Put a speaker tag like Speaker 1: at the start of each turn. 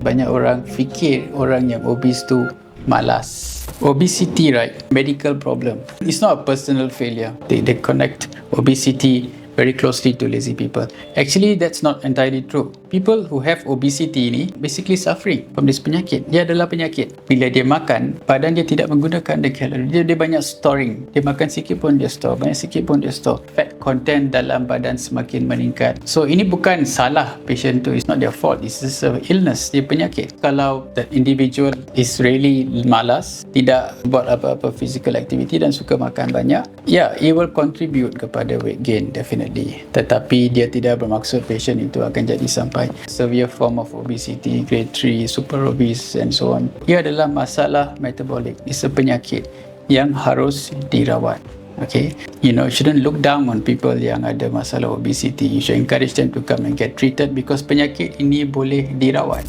Speaker 1: Banyak orang fikir orang yang obese tu malas. Obesity, right? Medical problem. It's not a personal failure. They connect obesity very closely to lazy people. Actually, that's not entirely true. People who have obesity ni basically suffering from this penyakit. Dia adalah penyakit. Bila dia makan, badan dia tidak menggunakan the kalori. Dia banyak storing. Dia makan sikit pun dia store, banyak sikit pun dia store. Fat content dalam badan semakin meningkat. So, ini bukan salah patient tu. It's not their fault. It's just an illness. Dia penyakit. Kalau that individual is really malas, tidak buat apa-apa physical activity dan suka makan banyak, it will contribute kepada weight gain, definitely. Tetapi dia tidak bermaksud patient itu akan jadi sampai severe form of obesity, grade 3, super obese and so on. Ia adalah masalah metabolic. It's a penyakit yang harus dirawat. Okay, you shouldn't look down on people yang ada masalah obesity. You should encourage them to come and get treated because penyakit ini boleh dirawat.